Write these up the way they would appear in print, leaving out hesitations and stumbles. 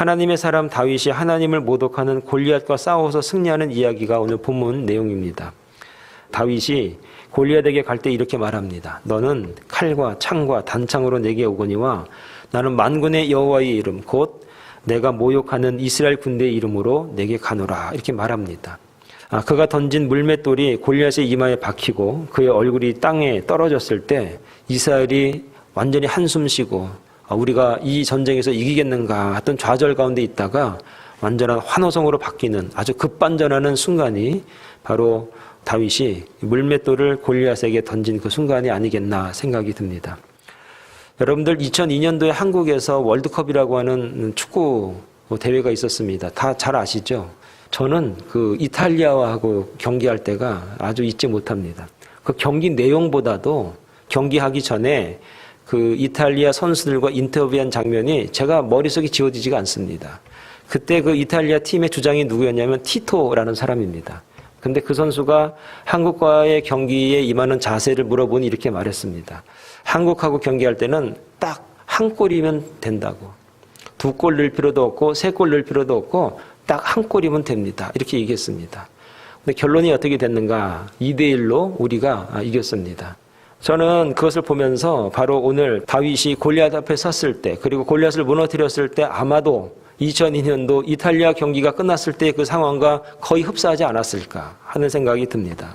하나님의 사람 다윗이 하나님을 모독하는 골리앗과 싸워서 승리하는 이야기가 오늘 본문 내용입니다. 다윗이 골리앗에게 갈 때 이렇게 말합니다. 너는 칼과 창과 단창으로 내게 오거니와 나는 만군의 여호와의 이름 곧 내가 모욕하는 이스라엘 군대의 이름으로 내게 가노라 이렇게 말합니다. 그가 던진 물맷돌이 골리앗의 이마에 박히고 그의 얼굴이 땅에 떨어졌을 때 이스라엘이 완전히 한숨 쉬고 우리가 이 전쟁에서 이기겠는가 했던 좌절 가운데 있다가 완전한 환호성으로 바뀌는 아주 급반전하는 순간이 바로 다윗이 물맷돌을 골리앗에게 던진 그 순간이 아니겠나 생각이 듭니다. 여러분들 2002년도에 한국에서 월드컵이라고 하는 축구 대회가 있었습니다. 다 잘 아시죠? 저는 그 이탈리아하고 경기할 때가 아주 잊지 못합니다. 그 경기 내용보다도 경기하기 전에 그 이탈리아 선수들과 인터뷰한 장면이 제가 머릿속에 지워지지가 않습니다. 그때 그 이탈리아 팀의 주장이 누구였냐면 티토라는 사람입니다. 근데 그 선수가 한국과의 경기에 임하는 자세를 물어보니 이렇게 말했습니다. 한국하고 경기할 때는 딱 한 골이면 된다고. 2골 넣을 필요도 없고 3골 넣을 필요도 없고 딱 한 골이면 됩니다. 이렇게 얘기했습니다. 근데 결론이 어떻게 됐는가? 2대1로 우리가 이겼습니다. 저는 그것을 보면서 바로 오늘 다윗이 골리앗 앞에 섰을 때 그리고 골리앗을 무너뜨렸을 때 아마도 2002년도 이탈리아 경기가 끝났을 때 그 상황과 거의 흡사하지 않았을까 하는 생각이 듭니다.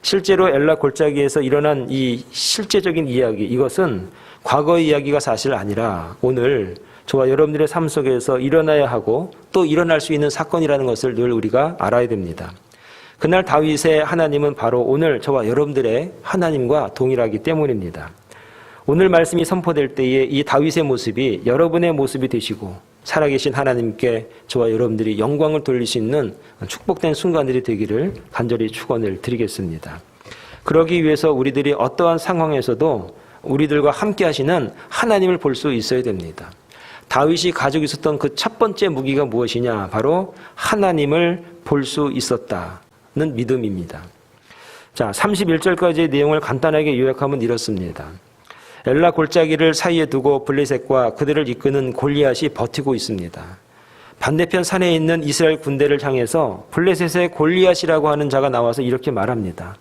실제로 엘라 골짜기에서 일어난 이 실제적인 이야기, 이것은 과거의 이야기가 사실 아니라 오늘 저와 여러분들의 삶 속에서 일어나야 하고 또 일어날 수 있는 사건이라는 것을 늘 우리가 알아야 됩니다. 그날 다윗의 하나님은 바로 오늘 저와 여러분들의 하나님과 동일하기 때문입니다. 오늘 말씀이 선포될 때에 이 다윗의 모습이 여러분의 모습이 되시고 살아계신 하나님께 저와 여러분들이 영광을 돌릴 수 있는 축복된 순간들이 되기를 간절히 축원을 드리겠습니다. 그러기 위해서 우리들이 어떠한 상황에서도 우리들과 함께 하시는 하나님을 볼 수 있어야 됩니다. 다윗이 가지고 있었던 그 첫 번째 무기가 무엇이냐? 바로 하나님을 볼 수 있었다는 믿음입니다. 자, 31절까지의 내용을 간단하게 요약하면 이렇습니다. 엘라 골짜기를 사이에 두고 블레셋과 그들을 이끄는 골리앗이 버티고 있습니다. 반대편 산에 있는 이스라엘 군대를 향해서 블레셋의 골리앗이라고 하는 자가 나와서 이렇게 말합니다.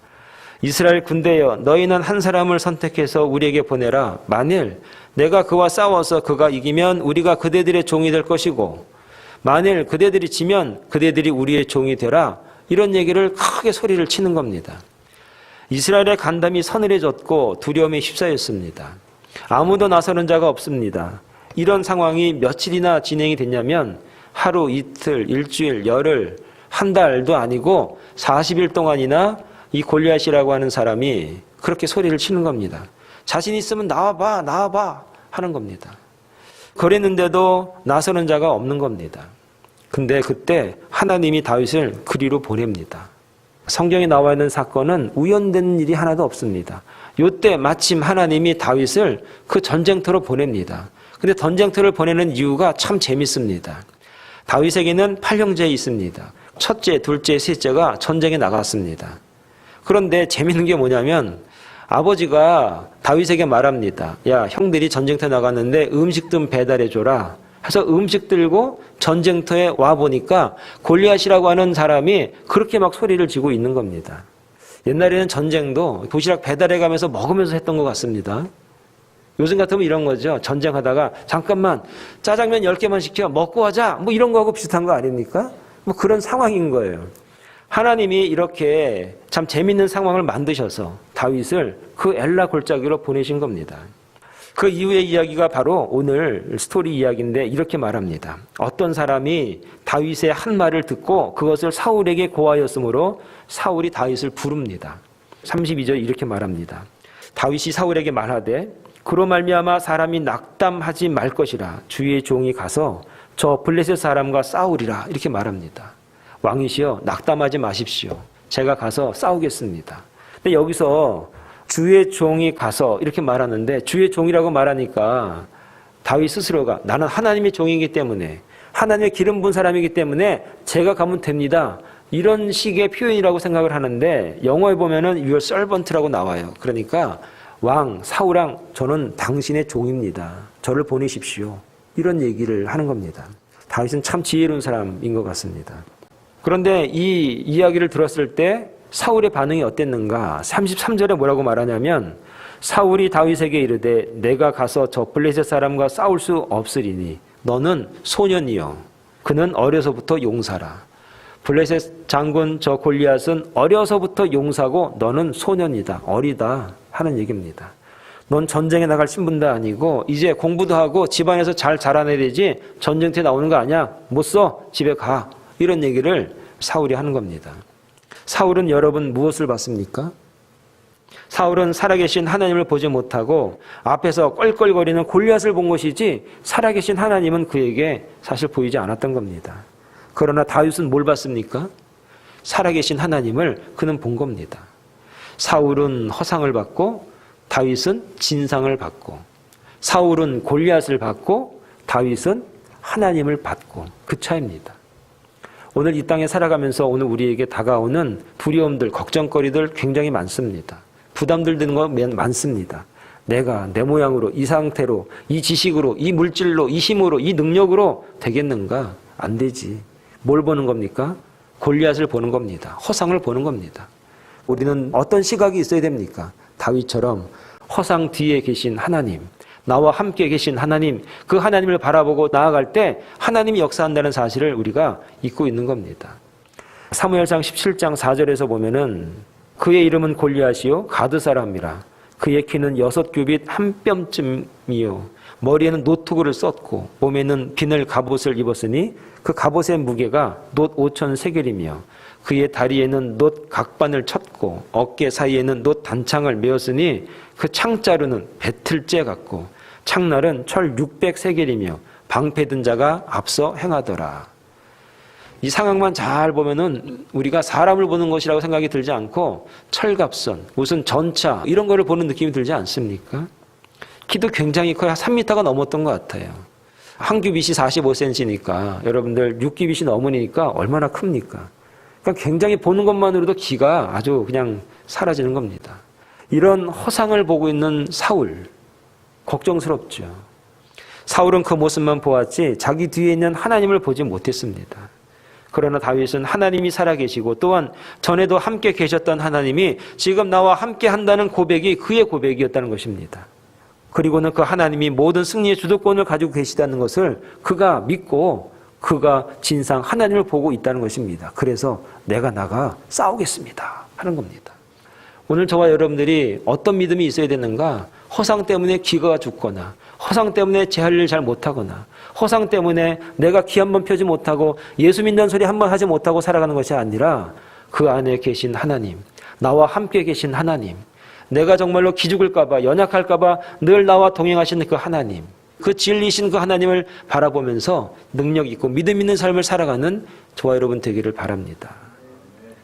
이스라엘 군대여, 너희는 한 사람을 선택해서 우리에게 보내라. 만일 내가 그와 싸워서 그가 이기면 우리가 그대들의 종이 될 것이고 만일 그대들이 지면 그대들이 우리의 종이 되라. 이런 얘기를 크게 소리를 치는 겁니다. 이스라엘의 간담이 서늘해졌고 두려움에 휩싸였습니다. 아무도 나서는 자가 없습니다. 이런 상황이 며칠이나 진행이 됐냐면 하루, 이틀, 일주일, 열흘, 한 달도 아니고 40일 동안이나 이 골리앗이라고 하는 사람이 그렇게 소리를 치는 겁니다. 자신 있으면 나와봐, 나와봐 하는 겁니다. 그랬는데도 나서는 자가 없는 겁니다. 근데 그때 하나님이 다윗을 그리로 보냅니다. 성경에 나와 있는 사건은 우연된 일이 하나도 없습니다. 이때 마침 하나님이 다윗을 그 전쟁터로 보냅니다. 근데 전쟁터를 보내는 이유가 참 재밌습니다. 다윗에게는 8형제 있습니다. 첫째, 둘째, 셋째가 전쟁에 나갔습니다. 그런데 재밌는 게 뭐냐면 아버지가 다윗에게 말합니다. 야, 형들이 전쟁터에 나갔는데 음식 좀 배달해줘라. 해서 음식 들고 전쟁터에 와보니까 골리앗이라고 하는 사람이 그렇게 막 소리를 지고 있는 겁니다. 옛날에는 전쟁도 도시락 배달해가면서 먹으면서 했던 것 같습니다. 요즘 같으면 이런 거죠. 전쟁하다가 잠깐만 짜장면 10개만 시켜 먹고 하자 뭐 이런 거하고 비슷한 거 아닙니까? 뭐 그런 상황인 거예요. 하나님이 이렇게 참 재밌는 상황을 만드셔서 다윗을 그 엘라 골짜기로 보내신 겁니다. 그 이후의 이야기가 바로 오늘 스토리 이야기인데 이렇게 말합니다. 어떤 사람이 다윗의 한 말을 듣고 그것을 사울에게 고하였으므로 사울이 다윗을 부릅니다. 32절 이렇게 말합니다. 다윗이 사울에게 말하되 그로 말미암아 사람이 낙담하지 말 것이라 주의 종이 가서 저 블레셋 사람과 싸우리라 이렇게 말합니다. 왕이시여 낙담하지 마십시오. 제가 가서 싸우겠습니다. 근데 여기서 주의 종이 가서 이렇게 말하는데 주의 종이라고 말하니까 다윗 스스로가 나는 하나님의 종이기 때문에 하나님의 기름 부은 사람이기 때문에 제가 가면 됩니다. 이런 식의 표현이라고 생각을 하는데 영어에 보면은 your servant라고 나와요. 그러니까 왕, 사울왕 저는 당신의 종입니다. 저를 보내십시오. 이런 얘기를 하는 겁니다. 다윗은 참 지혜로운 사람인 것 같습니다. 그런데 이 이야기를 들었을 때 사울의 반응이 어땠는가? 33절에 뭐라고 말하냐면 사울이 다윗에게 이르되 내가 가서 저 블레셋 사람과 싸울 수 없으리니 너는 소년이요 그는 어려서부터 용사라. 블레셋 장군 저 골리앗은 어려서부터 용사고 너는 소년이다, 어리다 하는 얘기입니다. 넌 전쟁에 나갈 신분도 아니고 이제 공부도 하고 집안에서 잘 자라내야 되지 전쟁터에 나오는 거 아니야? 못 써? 집에 가. 이런 얘기를 사울이 하는 겁니다. 사울은 여러분 무엇을 봤습니까? 사울은 살아계신 하나님을 보지 못하고 앞에서 껄껄거리는 골리앗을 본 것이지 살아계신 하나님은 그에게 사실 보이지 않았던 겁니다. 그러나 다윗은 뭘 봤습니까? 살아계신 하나님을 그는 본 겁니다. 사울은 허상을 받고 다윗은 진상을 받고, 사울은 골리앗을 받고 다윗은 하나님을 받고, 그 차이입니다. 오늘 이 땅에 살아가면서 오늘 우리에게 다가오는 두려움들, 걱정거리들 굉장히 많습니다. 부담들 드는 거 많습니다. 내가 내 모양으로, 이 상태로, 이 지식으로, 이 물질로, 이 힘으로, 이 능력으로 되겠는가? 안 되지. 뭘 보는 겁니까? 골리앗을 보는 겁니다. 허상을 보는 겁니다. 우리는 어떤 시각이 있어야 됩니까? 다윗처럼 허상 뒤에 계신 하나님, 나와 함께 계신 하나님, 그 하나님을 바라보고 나아갈 때 하나님이 역사한다는 사실을 우리가 잊고 있는 겁니다. 사무엘상 17장 4절에서 보면은 그의 이름은 골리앗이요 가드 사람이라. 그의 키는 6규빗 한 뼘쯤이요 머리에는 노투구를 썼고 몸에는 비늘 갑옷을 입었으니 그 갑옷의 무게가 놋 5천 세겔이며 그의 다리에는 놋 각반을 쳤고 어깨 사이에는 놋 단창을 메었으니 그 창자루는 배틀째 같고 창날은 철 600세겔이며 방패든 자가 앞서 행하더라. 이 상황만 잘 보면은 우리가 사람을 보는 것이라고 생각이 들지 않고 철갑선, 무슨 전차 이런 거를 보는 느낌이 들지 않습니까? 키도 굉장히 커요. 3m가 넘었던 것 같아요. 한 규빗이 45cm니까 여러분들 6규빗이 넘으니까 얼마나 큽니까? 그러니까 굉장히 보는 것만으로도 기가 아주 그냥 사라지는 겁니다. 이런 허상을 보고 있는 사울, 걱정스럽죠. 사울은 그 모습만 보았지 자기 뒤에 있는 하나님을 보지 못했습니다. 그러나 다윗은 하나님이 살아계시고 또한 전에도 함께 계셨던 하나님이 지금 나와 함께 한다는 고백이 그의 고백이었다는 것입니다. 그리고는 그 하나님이 모든 승리의 주도권을 가지고 계시다는 것을 그가 믿고 그가 진상 하나님을 보고 있다는 것입니다. 그래서 내가 나가 싸우겠습니다 하는 겁니다. 오늘 저와 여러분들이 어떤 믿음이 있어야 되는가? 허상 때문에 기가 죽거나 허상 때문에 제 할 일 잘 못하거나 허상 때문에 내가 기 한 번 펴지 못하고 예수 믿는 소리 한 번 하지 못하고 살아가는 것이 아니라 그 안에 계신 하나님, 나와 함께 계신 하나님, 내가 정말로 기죽을까 봐 연약할까 봐 늘 나와 동행하시는 그 하나님, 그 진리신 그 하나님을 바라보면서 능력 있고 믿음 있는 삶을 살아가는 저와 여러분 되기를 바랍니다.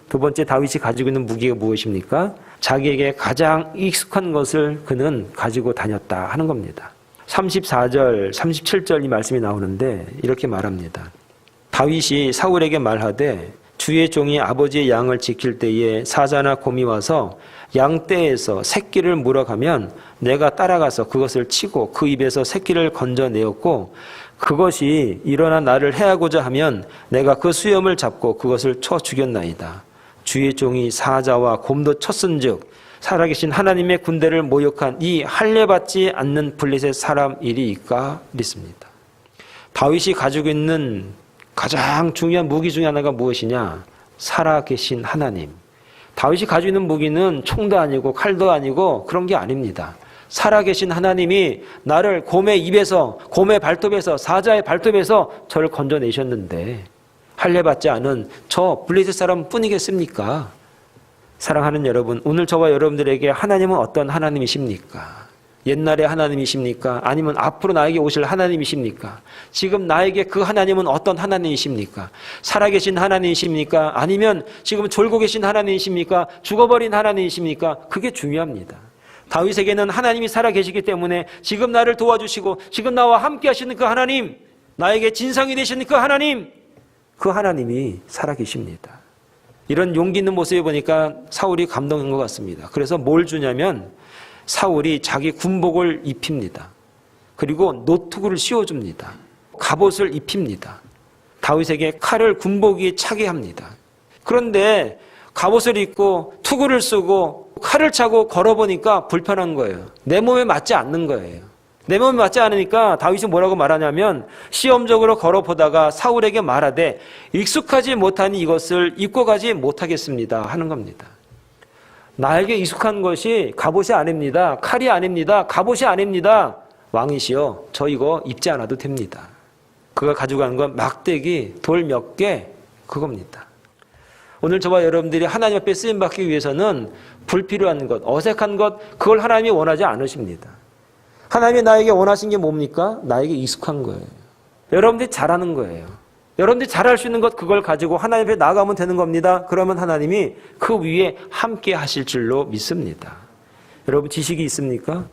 두 번째, 다윗이 가지고 있는 무기가 무엇입니까? 자기에게 가장 익숙한 것을 그는 가지고 다녔다 하는 겁니다. 34절, 37절 이 말씀이 나오는데 이렇게 말합니다. 다윗이 사울에게 말하되 주의 종이 아버지의 양을 지킬 때에 사자나 곰이 와서 양떼에서 새끼를 물어가면 내가 따라가서 그것을 치고 그 입에서 새끼를 건져내었고 그것이 일어나 나를 해하고자 하면 내가 그 수염을 잡고 그것을 쳐 죽였나이다. 주의 종이 사자와 곰도 쳤은즉 살아계신 하나님의 군대를 모욕한 이 할례받지 않는 블레셋 사람 일이니까 믿습니다. 다윗이 가지고 있는 가장 중요한 무기 중에 하나가 무엇이냐? 살아계신 하나님. 다윗이 가지고 있는 무기는 총도 아니고 칼도 아니고 그런 게 아닙니다. 살아계신 하나님이 나를 곰의 입에서, 곰의 발톱에서, 사자의 발톱에서 저를 건져내셨는데 할례받지 않은 저 블레셋 사람 뿐이겠습니까? 사랑하는 여러분, 오늘 저와 여러분들에게 하나님은 어떤 하나님이십니까? 옛날의 하나님이십니까? 아니면 앞으로 나에게 오실 하나님이십니까? 지금 나에게 그 하나님은 어떤 하나님이십니까? 살아계신 하나님이십니까? 아니면 지금 졸고 계신 하나님이십니까? 죽어버린 하나님이십니까? 그게 중요합니다. 다윗에게는 하나님이 살아계시기 때문에 지금 나를 도와주시고 지금 나와 함께 하시는 그 하나님, 나에게 진상이 되시는 그 하나님, 그 하나님이 살아계십니다. 이런 용기 있는 모습을 보니까 사울이 감동한 것 같습니다. 그래서 뭘 주냐면 사울이 자기 군복을 입힙니다. 그리고 노투구를 씌워줍니다. 갑옷을 입힙니다. 다윗에게 칼을 군복이 차게 합니다. 그런데 갑옷을 입고 투구를 쓰고 칼을 차고 걸어보니까 불편한 거예요. 내 몸에 맞지 않는 거예요. 내 몸에 맞지 않으니까 다윗이 뭐라고 말하냐면 시험적으로 걸어보다가 사울에게 말하되 익숙하지 못하니 이것을 입고 가지 못하겠습니다 하는 겁니다. 나에게 익숙한 것이 갑옷이 아닙니다. 칼이 아닙니다. 갑옷이 아닙니다. 왕이시여, 저 이거 입지 않아도 됩니다. 그가 가지고 가는 건 막대기, 돌 몇 개, 그겁니다. 오늘 저와 여러분들이 하나님 앞에 쓰임받기 위해서는 불필요한 것, 어색한 것, 그걸 하나님이 원하지 않으십니다. 하나님이 나에게 원하신 게 뭡니까? 나에게 익숙한 거예요. 여러분들이 잘하는 거예요. 여러분들이 잘할 수 있는 것, 그걸 가지고 하나님 앞에 나가면 되는 겁니다. 그러면 하나님이 그 위에 함께 하실 줄로 믿습니다. 여러분 지식이 있습니까?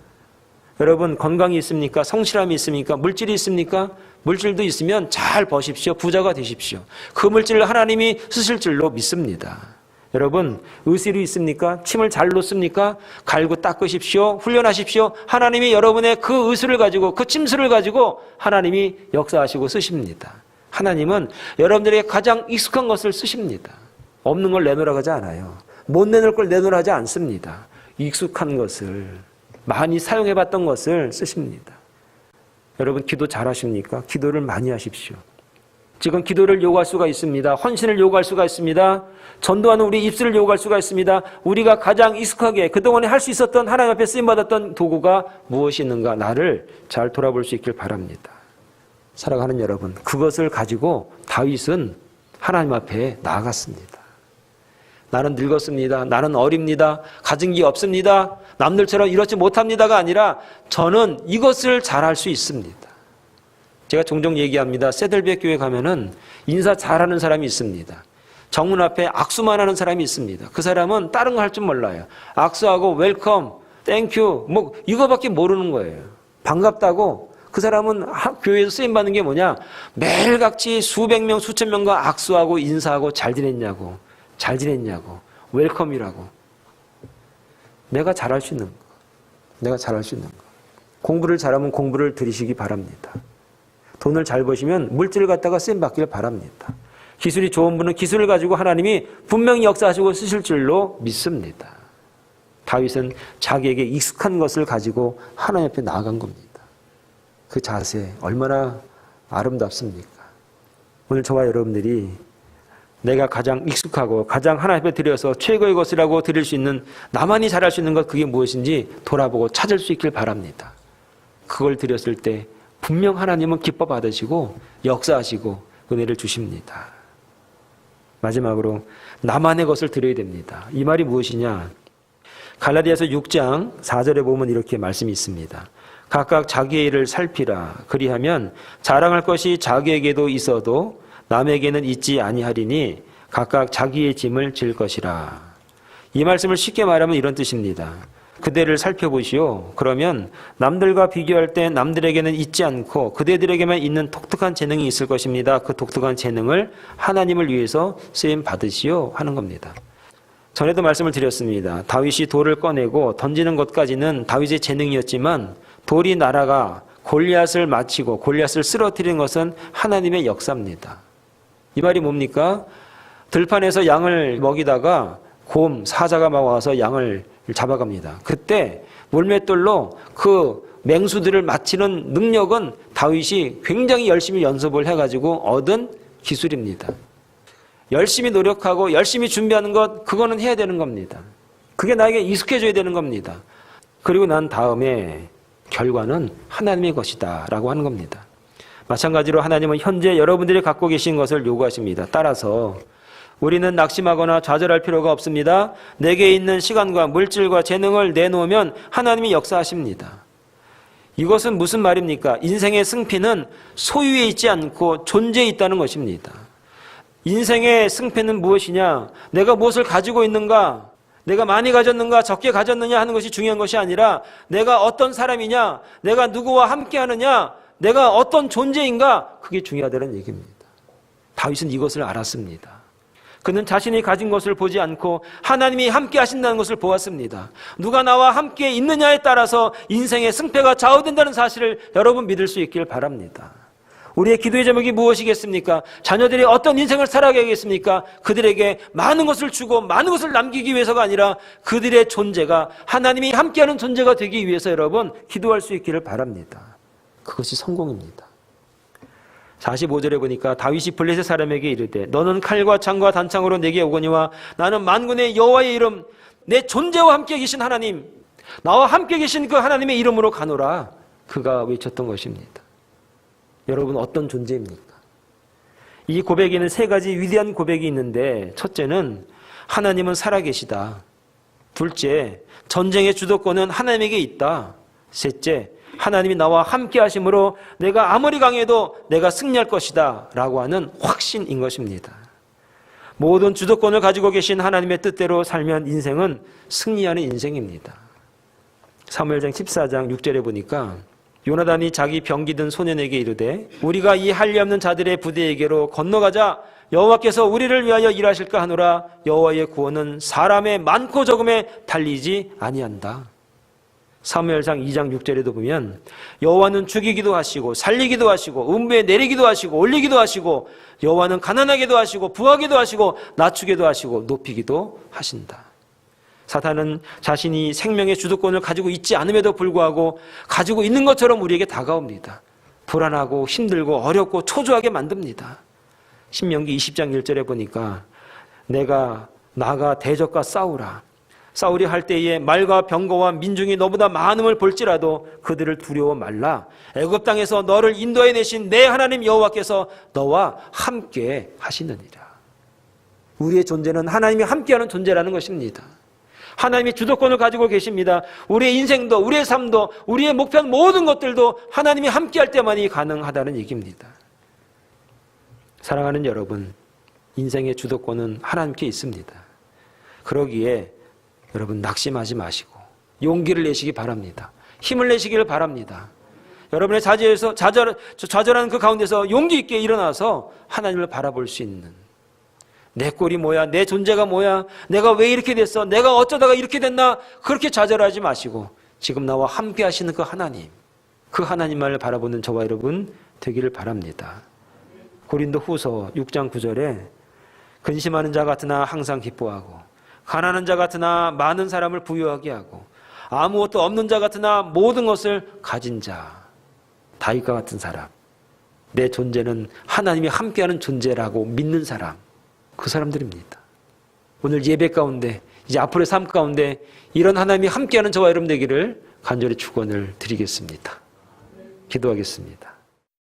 여러분 건강이 있습니까? 성실함이 있습니까? 물질이 있습니까? 물질도 있으면 잘 버십시오. 부자가 되십시오. 그 물질을 하나님이 쓰실 줄로 믿습니다. 여러분 의술이 있습니까? 침을 잘 놓습니까? 갈고 닦으십시오. 훈련하십시오. 하나님이 여러분의 그 의술을 가지고 그 침술을 가지고 하나님이 역사하시고 쓰십니다. 하나님은 여러분들에게 가장 익숙한 것을 쓰십니다. 없는 걸 내놓으라고 하지 않아요. 못 내놓을 걸 내놓으라 하지 않습니다. 익숙한 것을, 많이 사용해봤던 것을 쓰십니다. 여러분 기도 잘하십니까? 기도를 많이 하십시오. 지금 기도를 요구할 수가 있습니다. 헌신을 요구할 수가 있습니다. 전도하는 우리 입술을 요구할 수가 있습니다. 우리가 가장 익숙하게 그동안에 할 수 있었던 하나님 앞에 쓰임받았던 도구가 무엇이 있는가, 나를 잘 돌아볼 수 있길 바랍니다. 사랑하는 여러분, 그것을 가지고 다윗은 하나님 앞에 나아갔습니다. 나는 늙었습니다. 나는 어립니다. 가진 게 없습니다. 남들처럼 이렇지 못합니다가 아니라 저는 이것을 잘할 수 있습니다. 제가 종종 얘기합니다. 세들백 교회 가면은 인사 잘하는 사람이 있습니다. 정문 앞에 악수만 하는 사람이 있습니다. 그 사람은 다른 거 할 줄 몰라요. 악수하고 웰컴, 땡큐 뭐 이거밖에 모르는 거예요. 반갑다고. 그 사람은 교회에서 쓰임받는 게 뭐냐? 매일같이 수백 명, 수천 명과 악수하고 인사하고 잘 지냈냐고, 웰컴이라고. 내가 잘할 수 있는 거. 공부를 잘하면 공부를 들이시기 바랍니다. 돈을 잘 버시면 물질을 갖다가 쓰임받기를 바랍니다. 기술이 좋은 분은 기술을 가지고 하나님이 분명히 역사하시고 쓰실 줄로 믿습니다. 다윗은 자기에게 익숙한 것을 가지고 하나님 앞에 나아간 겁니다. 그 자세 얼마나 아름답습니까? 오늘 저와 여러분들이 내가 가장 익숙하고 가장 하나님 앞에 드려서 최고의 것이라고 드릴 수 있는, 나만이 잘할 수 있는 것, 그게 무엇인지 돌아보고 찾을 수 있길 바랍니다. 그걸 드렸을 때 분명 하나님은 기뻐 받으시고 역사하시고 은혜를 주십니다. 마지막으로 나만의 것을 드려야 됩니다. 이 말이 무엇이냐? 갈라디아서 6장 4절에 보면 이렇게 말씀이 있습니다. 각각 자기의 일을 살피라. 그리하면 자랑할 것이 자기에게도 있어도 남에게는 있지 아니하리니 각각 자기의 짐을 질 것이라. 이 말씀을 쉽게 말하면 이런 뜻입니다. 그대를 살펴보시오. 그러면 남들과 비교할 때 남들에게는 있지 않고 그대들에게만 있는 독특한 재능이 있을 것입니다. 그 독특한 재능을 하나님을 위해서 쓰임 받으시오 하는 겁니다. 전에도 말씀을 드렸습니다. 다윗이 돌을 꺼내고 던지는 것까지는 다윗의 재능이었지만 돌이 날아가 골리앗을 맞히고 골리앗을 쓰러뜨리는 것은 하나님의 역사입니다. 이 말이 뭡니까? 들판에서 양을 먹이다가 곰, 사자가 막 와서 양을 잡아갑니다. 그때 물맷돌로 그 맹수들을 맞히는 능력은 다윗이 굉장히 열심히 연습을 해가지고 얻은 기술입니다. 열심히 노력하고 열심히 준비하는 것, 그거는 해야 되는 겁니다. 그게 나에게 익숙해져야 되는 겁니다. 그리고 난 다음에 결과는 하나님의 것이다 라고 하는 겁니다. 마찬가지로 하나님은 현재 여러분들이 갖고 계신 것을 요구하십니다. 따라서 우리는 낙심하거나 좌절할 필요가 없습니다. 내게 있는 시간과 물질과 재능을 내놓으면 하나님이 역사하십니다. 이것은 무슨 말입니까? 인생의 승패는 소유에 있지 않고 존재에 있다는 것입니다. 인생의 승패는 무엇이냐? 내가 무엇을 가지고 있는가? 내가 많이 가졌는가? 적게 가졌느냐 하는 것이 중요한 것이 아니라 내가 어떤 사람이냐? 내가 누구와 함께 하느냐? 내가 어떤 존재인가? 그게 중요하다는 얘기입니다. 다윗은 이것을 알았습니다. 그는 자신이 가진 것을 보지 않고 하나님이 함께 하신다는 것을 보았습니다. 누가 나와 함께 있느냐에 따라서 인생의 승패가 좌우된다는 사실을 여러분 믿을 수 있길 바랍니다. 우리의 기도의 제목이 무엇이겠습니까? 자녀들이 어떤 인생을 살아가겠습니까? 그들에게 많은 것을 주고 많은 것을 남기기 위해서가 아니라 그들의 존재가 하나님이 함께하는 존재가 되기 위해서 여러분 기도할 수 있기를 바랍니다. 그것이 성공입니다. 45절에 보니까 다윗이 블레셋 사람에게 이르되 너는 칼과 창과 단창으로 내게 오거니와 나는 만군의 여호와의 이름 내 존재와 함께 계신 하나님 나와 함께 계신 그 하나님의 이름으로 가노라. 그가 외쳤던 것입니다. 여러분 어떤 존재입니까? 이 고백에는 세 가지 위대한 고백이 있는데 첫째는 하나님은 살아계시다. 둘째, 전쟁의 주도권은 하나님에게 있다. 셋째, 하나님이 나와 함께 하심으로 내가 아무리 강해도 내가 승리할 것이다 라고 하는 확신인 것입니다. 모든 주도권을 가지고 계신 하나님의 뜻대로 살면 인생은 승리하는 인생입니다. 사무엘상 14장 6절에 보니까 요나단이 자기 병기 든 소년에게 이르되 우리가 이 할례 없는 자들의 부대에게로 건너가자 여호와께서 우리를 위하여 일하실까 하노라. 여호와의 구원은 사람의 많고 적음에 달리지 아니한다. 사무엘상 2장 6절에도 보면 여호와는 죽이기도 하시고 살리기도 하시고 음부에 내리기도 하시고 올리기도 하시고 여호와는 가난하게도 하시고 부하게도 하시고 낮추게도 하시고 높이기도 하신다. 사탄은 자신이 생명의 주도권을 가지고 있지 않음에도 불구하고 가지고 있는 것처럼 우리에게 다가옵니다. 불안하고 힘들고 어렵고 초조하게 만듭니다. 신명기 20장 1절에 보니까 내가 나가 대적과 싸우라. 싸우려 할 때에 말과 병거와 민중이 너보다 많음을 볼지라도 그들을 두려워 말라. 애굽 땅에서 너를 인도해 내신 내 하나님 여호와께서 너와 함께 하시느니라. 우리의 존재는 하나님이 함께하는 존재라는 것입니다. 하나님이 주도권을 가지고 계십니다. 우리의 인생도 우리의 삶도 우리의 목표한 모든 것들도 하나님이 함께할 때만이 가능하다는 얘기입니다. 사랑하는 여러분, 인생의 주도권은 하나님께 있습니다. 그러기에 여러분 낙심하지 마시고 용기를 내시기 바랍니다. 힘을 내시기를 바랍니다. 여러분의 좌절하는 그 가운데서 용기 있게 일어나서 하나님을 바라볼 수 있는 내 꼴이 뭐야? 내 존재가 뭐야? 내가 왜 이렇게 됐어? 내가 어쩌다가 이렇게 됐나? 그렇게 좌절하지 마시고 지금 나와 함께 하시는 그 하나님, 그 하나님만을 바라보는 저와 여러분 되기를 바랍니다. 고린도 후서 6장 9절에 근심하는 자 같으나 항상 기뻐하고 가난한 자 같으나 많은 사람을 부유하게 하고 아무것도 없는 자 같으나 모든 것을 가진 자, 다윗과 같은 사람, 내 존재는 하나님이 함께하는 존재라고 믿는 사람, 그 사람들입니다. 오늘 예배 가운데 이제 앞으로의 삶 가운데 이런 하나님이 함께하는 저와 여러분 되기를 간절히 축원을 드리겠습니다. 기도하겠습니다.